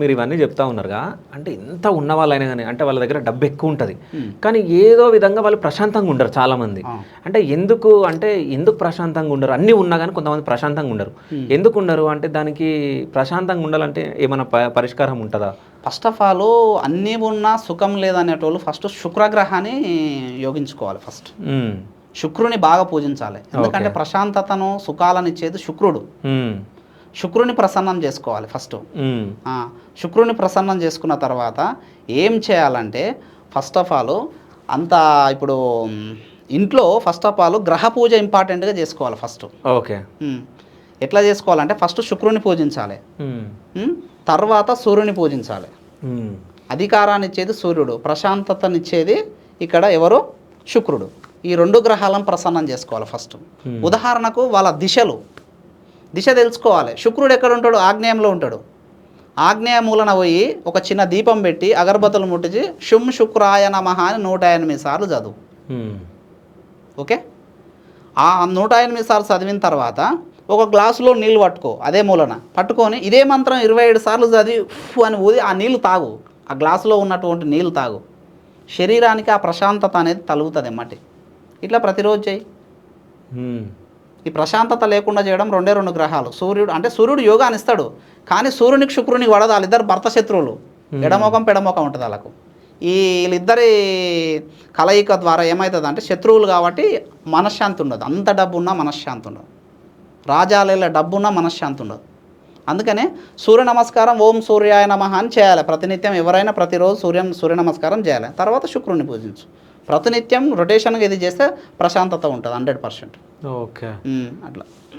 మీరు ఇవన్నీ చెప్తా ఉన్నారుగా, అంటే ఎంత ఉన్న వాళ్ళైనా కానీ అంటే వాళ్ళ దగ్గర డబ్బు ఎక్కువ ఉంటుంది, కానీ ఏదో విధంగా వాళ్ళు ప్రశాంతంగా ఉండరు చాలామంది. అంటే ఎందుకు ప్రశాంతంగా ఉండరు? అన్నీ ఉన్నా కానీ కొంతమంది ప్రశాంతంగా ఉండరు. ఎందుకు ఉండరు అంటే దానికి ప్రశాంతంగా ఉండాలంటే ఏమైనా పరిష్కారం ఉంటుందా? ఫస్ట్ ఆఫ్ ఆల్ అన్నీ ఉన్నా సుఖం లేదనేటోళ్ళు ఫస్ట్ శుక్రగ్రహాన్ని యోగించుకోవాలి. ఫస్ట్ శుక్రుని బాగా పూజించాలి. ఎందుకంటే ప్రశాంతతను సుఖాలను ఇచ్చేది శుక్రుడు. శుక్రుని ప్రసన్నం చేసుకోవాలి ఫస్ట్. శుక్రుని ప్రసన్నం చేసుకున్న తర్వాత ఏం చేయాలంటే ఫస్ట్ ఆఫ్ ఆల్ ఇప్పుడు ఇంట్లో ఫస్ట్ ఆఫ్ ఆల్ గ్రహ పూజ ఇంపార్టెంట్గా చేసుకోవాలి ఫస్ట్. ఓకే. ఎట్లా చేసుకోవాలంటే ఫస్ట్ శుక్రుని పూజించాలి, తర్వాత సూర్యుని పూజించాలి. అధికారాన్ని ఇచ్చేది సూర్యుడు, ప్రశాంతతనిచ్చేది ఇక్కడ ఎవరు? శుక్రుడు. ఈ రెండు గ్రహాలను ప్రసన్నం చేసుకోవాలి ఫస్ట్. ఉదాహరణకు వాళ్ళ దిశ తెలుసుకోవాలి. శుక్రుడు ఎక్కడ ఉంటాడు? ఆగ్నేయంలో ఉంటాడు. ఆగ్నేయ మూలన పోయి ఒక చిన్న దీపం పెట్టి అగరబత్తులు ముట్టించి శుం శుక్రాయ నమః అని 108 సార్లు చదువు. ఓకే. ఆ 108 సార్లు చదివిన తర్వాత ఒక గ్లాసులో నీళ్ళు పట్టుకో, అదే మూలన పట్టుకొని ఇదే మంత్రం 27 సార్లు చదివి అని ఊది ఆ నీళ్ళు తాగు. ఆ గ్లాసులో ఉన్నటువంటి నీళ్ళు తాగు. శరీరానికి ఆ ప్రశాంతత అనేది తలుగుతుంది ఎమ్మటి. ఇట్లా ప్రతిరోజు చేయి. ఈ ప్రశాంతత లేకుండా చేయడం 2 గ్రహాలు. సూర్యుడు యోగాన్ని ఇస్తాడు, కానీ సూర్యునికి శుక్రునికి పడదు. వాళ్ళిద్దరు భర్త శత్రువులు, ఎడమొఖం పెడమొఖం ఉంటుంది వాళ్ళకు. వీళ్ళిద్దరి కలయిక ద్వారా ఏమవుతుంది అంటే శత్రువులు కాబట్టి మనశ్శాంతి ఉండదు. అంత డబ్బు ఉన్నా మనశ్శాంతి ఉండదు. రాజాల డబ్బున్నా మనశ్శాంతి ఉండదు. అందుకనే సూర్య నమస్కారం ఓం సూర్యాయ నమః అని చేయాలి ప్రతినిత్యం. ఎవరైనా ప్రతిరోజు సూర్య నమస్కారం చేయాలి. తర్వాత శుక్రుని పూజించు. ప్రతినిత్యం రొటేషన్గా ఇది చేస్తే ప్రశాంతత ఉంటుంది 100%. ఓకే. అట్లా.